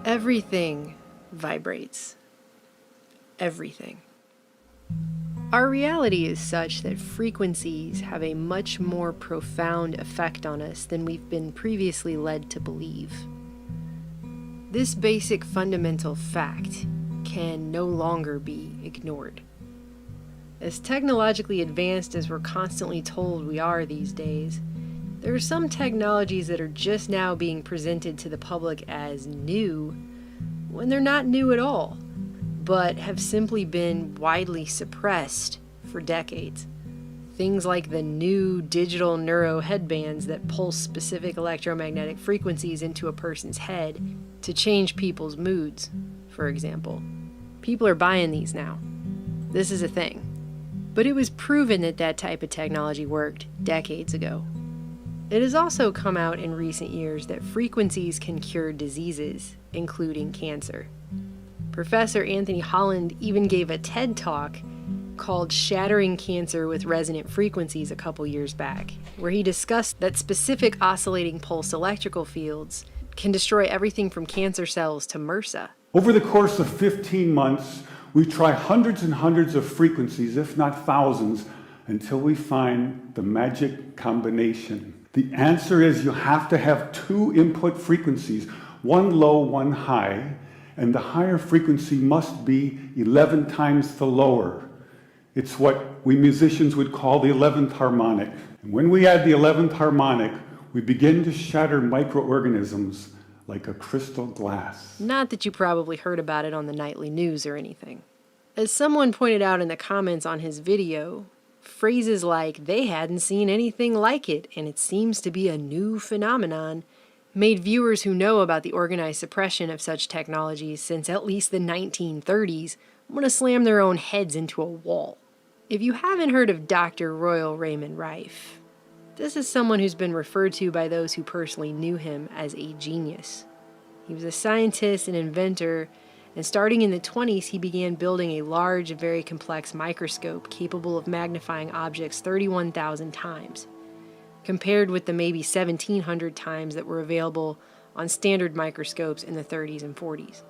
Everything vibrates. Everything. Our reality is such that frequencies have a much more profound effect on us than we've been previously led to believe. This basic fundamental fact can no longer be ignored. As technologically advanced as we're constantly told we are these days, there are some technologies that are just now being presented to the public as new when they're not new at all, but have simply been widely suppressed for decades. Things like the new digital neuro headbands that pulse specific electromagnetic frequencies into a person's head to change people's moods, for example. People are buying these now. This is a thing. But it was proven that that type of technology worked decades ago. It has also come out in recent years that frequencies can cure diseases, including cancer. Professor Anthony Holland even gave a TED Talk called Shattering Cancer with Resonant Frequencies a couple years back, where he discussed that specific oscillating pulse electrical fields can destroy everything from cancer cells to MRSA. Over the course of 15 months, we try hundreds and hundreds of frequencies, if not thousands, until we find the magic combination. The answer is you have to have two input frequencies, one low, one high, and the higher frequency must be 11 times the lower. It's what we musicians would call the 11th harmonic. And when we add the 11th harmonic, we begin to shatter microorganisms like a crystal glass. Not that you probably heard about it on the nightly news or anything. As someone pointed out in the comments on his video, phrases like "they hadn't seen anything like it and it seems to be a new phenomenon" made viewers who know about the organized suppression of such technologies since at least the 1930s want to slam their own heads into a wall. If you haven't heard of Dr. Royal Raymond Rife, this is someone who's been referred to by those who personally knew him as a genius. He was a scientist and inventor, and starting in the 20s, he began building a large and very complex microscope capable of magnifying objects 31,000 times, compared with the maybe 1,700 times that were available on standard microscopes in the 30s and 40s.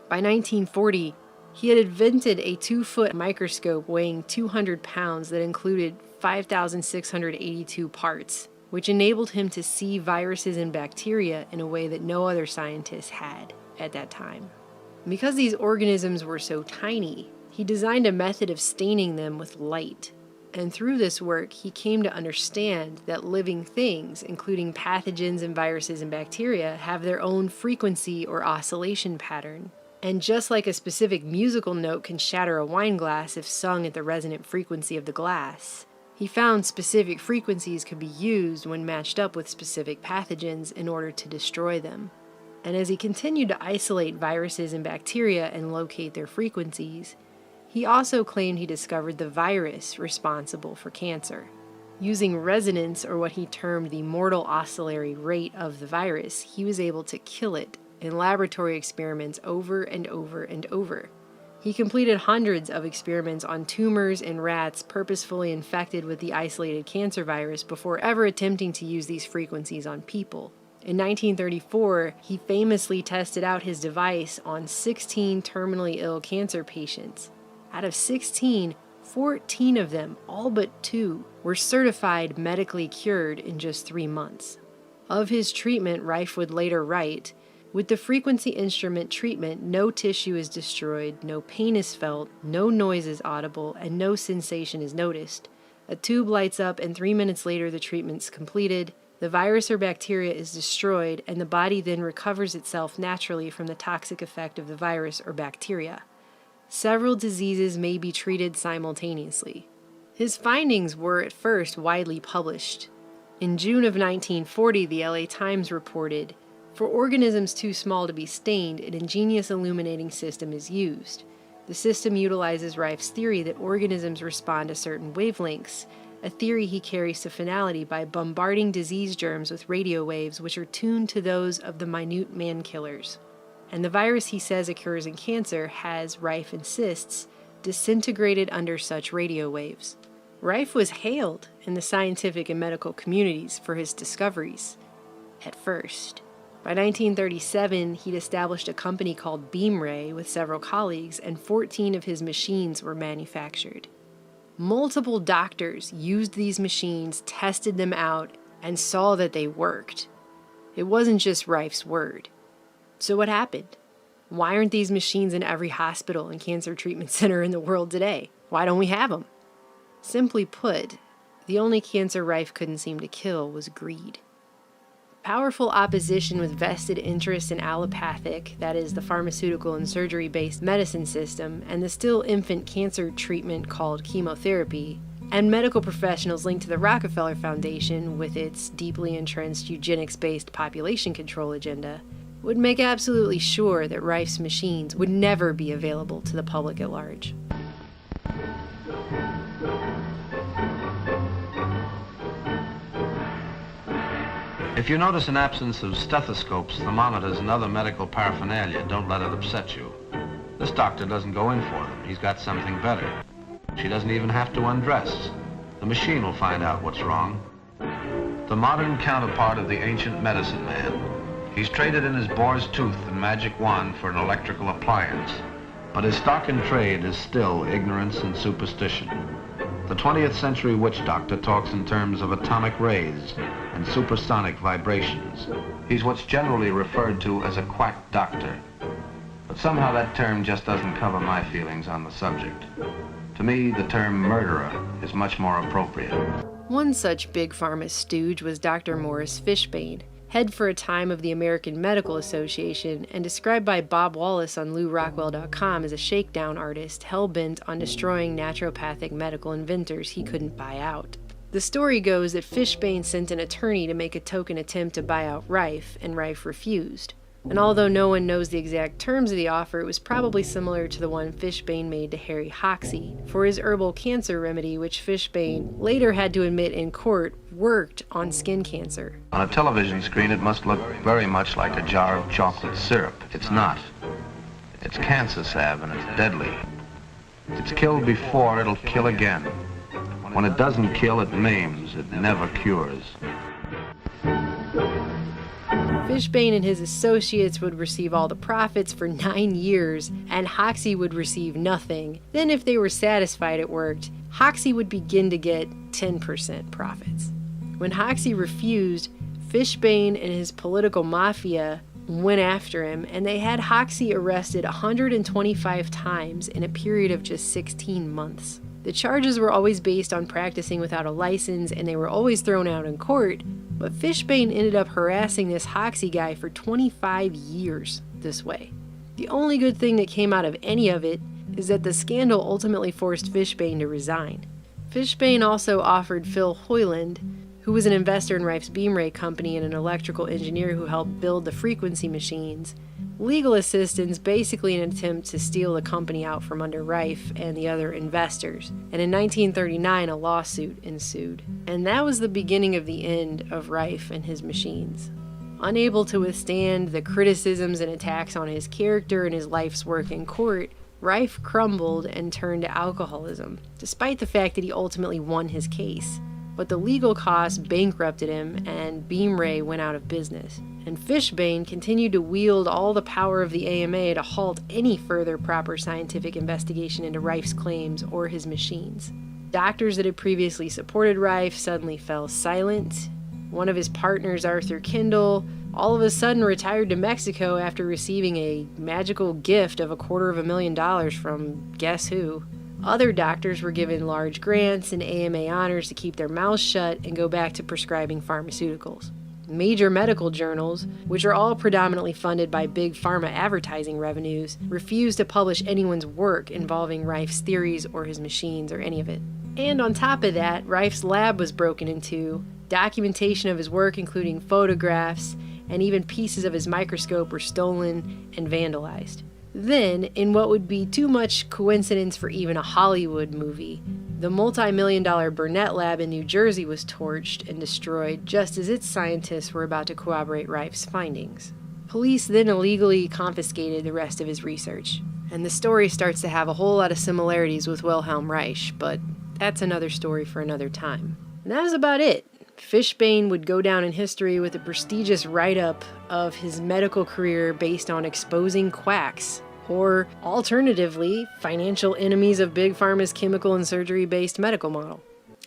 By 1940, he had invented a 2-foot microscope weighing 200 pounds that included 5,682 parts, which enabled him to see viruses and bacteria in a way that no other scientist had at that time. Because these organisms were so tiny, he designed a method of staining them with light. And through this work, he came to understand that living things, including pathogens and viruses and bacteria, have their own frequency or oscillation pattern. And just like a specific musical note can shatter a wine glass if sung at the resonant frequency of the glass, he found specific frequencies could be used when matched up with specific pathogens in order to destroy them. And as he continued to isolate viruses and bacteria and locate their frequencies, he also claimed he discovered the virus responsible for cancer. Using resonance, or what he termed the mortal oscillatory rate of the virus, he was able to kill it in laboratory experiments over and over and over. He completed hundreds of experiments on tumors in rats purposefully infected with the isolated cancer virus before ever attempting to use these frequencies on people. In 1934, he famously tested out his device on 16 terminally ill cancer patients. Out of 16, 14 of them, all but 2, were certified medically cured in just 3 months. Of his treatment, Rife would later write, "With the frequency instrument treatment, no tissue is destroyed, no pain is felt, no noise is audible, and no sensation is noticed. A tube lights up and 3 minutes later the treatment's completed. The virus or bacteria is destroyed, and the body then recovers itself naturally from the toxic effect of the virus or bacteria. Several diseases may be treated simultaneously." His findings were at first widely published. In June of 1940, the LA Times reported, "For organisms too small to be stained, an ingenious illuminating system is used. The system utilizes Rife's theory that organisms respond to certain wavelengths, a theory he carries to finality by bombarding disease germs with radio waves which are tuned to those of the minute man-killers. And the virus he says occurs in cancer has, Rife insists, disintegrated under such radio waves." Rife was hailed in the scientific and medical communities for his discoveries, at first. By 1937, he'd established a company called Beamray with several colleagues, and 14 of his machines were manufactured. Multiple doctors used these machines, tested them out, and saw that they worked. It wasn't just Rife's word. So what happened? Why aren't these machines in every hospital and cancer treatment center in the world today? Why don't we have them? Simply put, the only cancer Rife couldn't seem to kill was greed. Powerful opposition with vested interest in allopathic, that is, the pharmaceutical and surgery-based medicine system, and the still infant cancer treatment called chemotherapy, and medical professionals linked to the Rockefeller Foundation with its deeply entrenched eugenics-based population control agenda, would make absolutely sure that Rife's machines would never be available to the public at large. If you notice an absence of stethoscopes, thermometers, and other medical paraphernalia, don't let it upset you. This doctor doesn't go in for them. He's got something better. She doesn't even have to undress. The machine will find out what's wrong. The modern counterpart of the ancient medicine man. He's traded in his boar's tooth and magic wand for an electrical appliance. But his stock in trade is still ignorance and superstition. The 20th century witch doctor talks in terms of atomic rays and supersonic vibrations. He's what's generally referred to as a quack doctor. But somehow that term just doesn't cover my feelings on the subject. To me, the term murderer is much more appropriate. One such big pharma stooge was Dr. Morris Fishbane, head for a time of the American Medical Association, and described by Bob Wallace on LouRockwell.com as a shakedown artist hell-bent on destroying naturopathic medical inventors he couldn't buy out. The story goes that Fishbane sent an attorney to make a token attempt to buy out Rife, and Rife refused. And although no one knows the exact terms of the offer, it was probably similar to the one Fishbane made to Harry Hoxsey for his herbal cancer remedy, which Fishbane later had to admit in court worked on skin cancer. On a television screen, it must look very much like a jar of chocolate syrup. It's not. It's cancer salve, and it's deadly. If it's killed before, it'll kill again. When it doesn't kill, it maims. It never cures. Fishbane and his associates would receive all the profits for 9 years, and Hoxsey would receive nothing. Then if they were satisfied it worked, Hoxsey would begin to get 10% profits. When Hoxsey refused, Fishbane and his political mafia went after him, and they had Hoxsey arrested 125 times in a period of just 16 months. The charges were always based on practicing without a license, and they were always thrown out in court, but Fishbane ended up harassing this Hoxsey guy for 25 years this way. The only good thing that came out of any of it is that the scandal ultimately forced Fishbane to resign. Fishbane also offered Phil Hoyland, who was an investor in Rife's Beamray company and an electrical engineer who helped build the frequency machines, legal assistance, basically in an attempt to steal the company out from under Rife and the other investors. And in 1939, a lawsuit ensued. And that was the beginning of the end of Rife and his machines. Unable to withstand the criticisms and attacks on his character and his life's work in court, Rife crumbled and turned to alcoholism, despite the fact that he ultimately won his case. But the legal costs bankrupted him, and Beamray went out of business. And Fishbane continued to wield all the power of the AMA to halt any further proper scientific investigation into Rife's claims or his machines. Doctors that had previously supported Rife suddenly fell silent. One of his partners, Arthur Kendall, all of a sudden retired to Mexico after receiving a magical gift of $250,000 from guess who. Other doctors were given large grants and AMA honors to keep their mouths shut and go back to prescribing pharmaceuticals. Major medical journals, which are all predominantly funded by big pharma advertising revenues, refused to publish anyone's work involving Rife's theories or his machines or any of it. And on top of that, Rife's lab was broken into. Documentation of his work, including photographs, and even pieces of his microscope were stolen and vandalized. Then, in what would be too much coincidence for even a Hollywood movie, the multi-million-dollar Burnett lab in New Jersey was torched and destroyed just as its scientists were about to corroborate Rife's findings. Police then illegally confiscated the rest of his research, and the story starts to have a whole lot of similarities with Wilhelm Reich, but that's another story for another time. And that was about it. Fishbane would go down in history with a prestigious write-up of his medical career based on exposing quacks, or alternatively, financial enemies of Big Pharma's chemical and surgery-based medical model.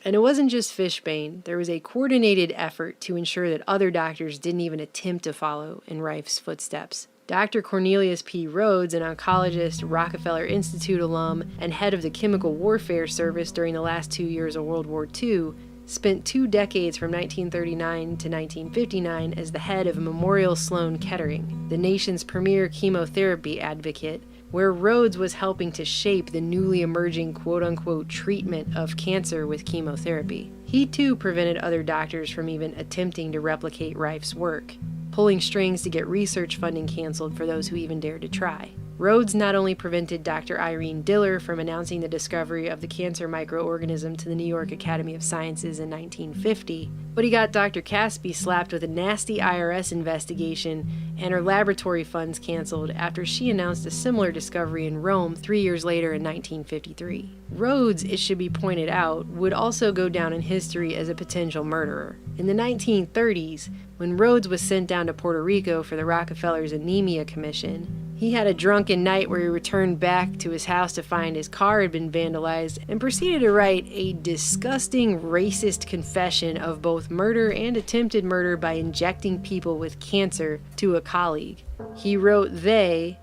And it wasn't just Fishbane. There was a coordinated effort to ensure that other doctors didn't even attempt to follow in Rife's footsteps. Dr. Cornelius P. Rhodes, an oncologist, Rockefeller Institute alum, and head of the Chemical Warfare Service during the last 2 years of World War II, spent 2 decades from 1939 to 1959 as the head of Memorial Sloan Kettering, the nation's premier chemotherapy advocate, where Rhodes was helping to shape the newly emerging quote-unquote treatment of cancer with chemotherapy. He too prevented other doctors from even attempting to replicate Rife's work, pulling strings to get research funding canceled for those who even dared to try. Rhodes not only prevented Dr. Irene Diller from announcing the discovery of the cancer microorganism to the New York Academy of Sciences in 1950, but he got Dr. Caspi slapped with a nasty IRS investigation and her laboratory funds canceled after she announced a similar discovery in Rome 3 years later in 1953. Rhodes, it should be pointed out, would also go down in history as a potential murderer. In the 1930s, when Rhodes was sent down to Puerto Rico for the Rockefellers' Anemia Commission, he had a drunken night where he returned back to his house to find his car had been vandalized and proceeded to write a disgusting racist confession of both murder and attempted murder by injecting people with cancer to a colleague. He wrote they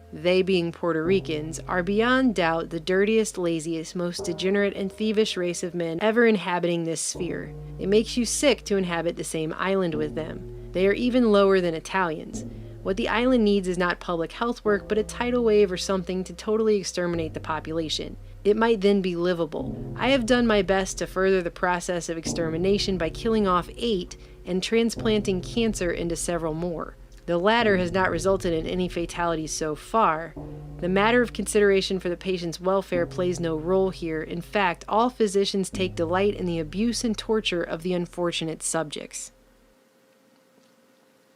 being Puerto Ricans, are beyond doubt the dirtiest, laziest, most degenerate and thievish race of men ever inhabiting this sphere. It makes you sick to inhabit the same island with them. They are even lower than Italians. What the island needs is not public health work, but a tidal wave or something to totally exterminate the population. It might then be livable. I have done my best to further the process of extermination by killing off 8 and transplanting cancer into several more. The latter has not resulted in any fatalities so far. The matter of consideration for the patient's welfare plays no role here. In fact, all physicians take delight in the abuse and torture of the unfortunate subjects.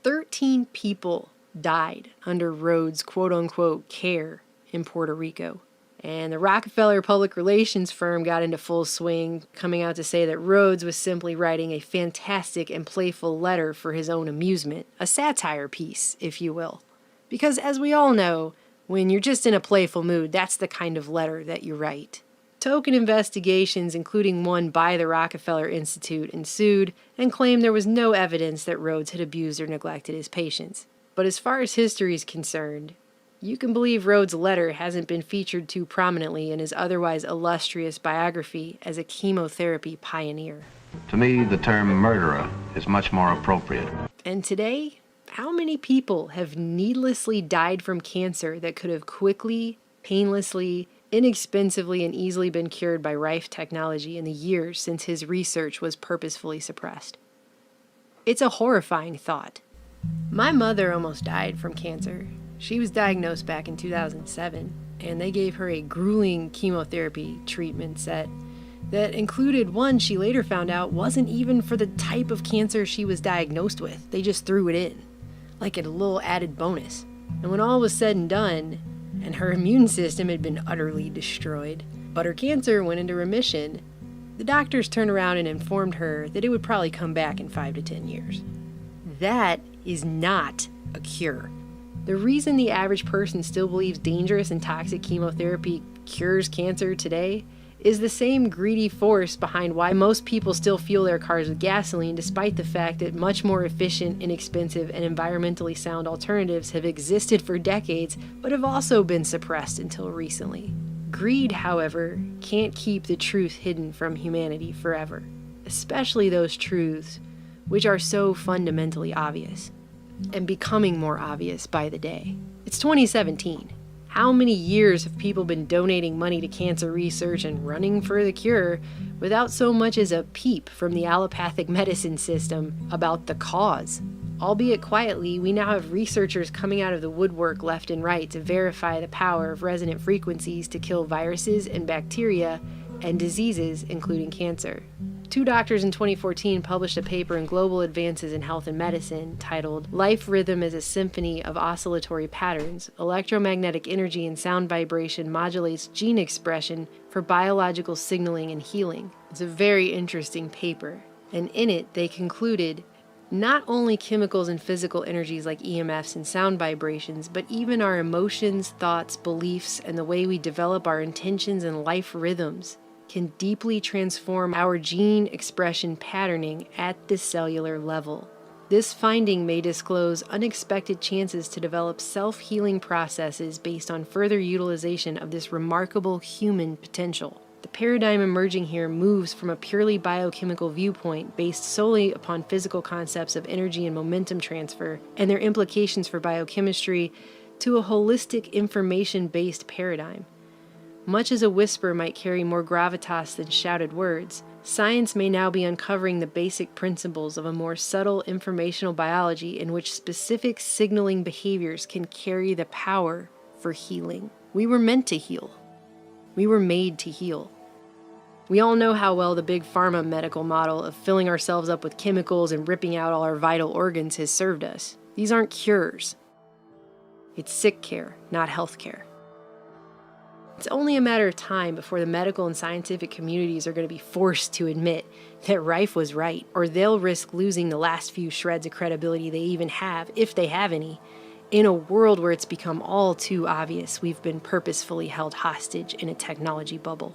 13 people died under Rhodes' quote-unquote care in Puerto Rico. And the Rockefeller public relations firm got into full swing, coming out to say that Rhodes was simply writing a fantastic and playful letter for his own amusement, a satire piece, if you will. Because as we all know, when you're just in a playful mood, that's the kind of letter that you write. Token investigations, including one by the Rockefeller Institute, ensued and claimed there was no evidence that Rhodes had abused or neglected his patients. But as far as history is concerned, you can believe Rhodes' letter hasn't been featured too prominently in his otherwise illustrious biography as a chemotherapy pioneer. To me, the term murderer is much more appropriate. And today, how many people have needlessly died from cancer that could have quickly, painlessly, inexpensively, and easily been cured by Rife technology in the years since his research was purposefully suppressed? It's a horrifying thought. My mother almost died from cancer. She was diagnosed back in 2007, and they gave her a grueling chemotherapy treatment set that included one she later found out wasn't even for the type of cancer she was diagnosed with. They just threw it in, like a little added bonus. And when all was said and done, and her immune system had been utterly destroyed, but her cancer went into remission, the doctors turned around and informed her that it would probably come back in 5 to 10 years. That is not a cure. The reason the average person still believes dangerous and toxic chemotherapy cures cancer today is the same greedy force behind why most people still fuel their cars with gasoline, despite the fact that much more efficient, inexpensive, and environmentally sound alternatives have existed for decades, but have also been suppressed until recently. Greed, however, can't keep the truth hidden from humanity forever, especially those truths which are so fundamentally obvious, and becoming more obvious by the day. It's 2017. How many years have people been donating money to cancer research and running for the cure without so much as a peep from the allopathic medicine system about the cause? Albeit quietly, we now have researchers coming out of the woodwork left and right to verify the power of resonant frequencies to kill viruses and bacteria and diseases, including cancer. 2 doctors in 2014 published a paper in Global Advances in Health and Medicine titled Life Rhythm as a Symphony of Oscillatory Patterns. Electromagnetic energy and sound vibration modulates gene expression for biological signaling and healing. It's a very interesting paper, And in it, they concluded not only chemicals and physical energies like EMFs and sound vibrations, but even our emotions, thoughts, beliefs, and the way we develop our intentions and life rhythms can deeply transform our gene expression patterning at the cellular level. This finding may disclose unexpected chances to develop self-healing processes based on further utilization of this remarkable human potential. The paradigm emerging here moves from a purely biochemical viewpoint based solely upon physical concepts of energy and momentum transfer and their implications for biochemistry to a holistic information-based paradigm. Much as a whisper might carry more gravitas than shouted words, science may now be uncovering the basic principles of a more subtle informational biology in which specific signaling behaviors can carry the power for healing. We were meant to heal. We were made to heal. We all know how well the big pharma medical model of filling ourselves up with chemicals and ripping out all our vital organs has served us. These aren't cures. It's sick care, not health care. It's only a matter of time before the medical and scientific communities are going to be forced to admit that Rife was right, or they'll risk losing the last few shreds of credibility they even have, if they have any, in a world where it's become all too obvious we've been purposefully held hostage in a technology bubble.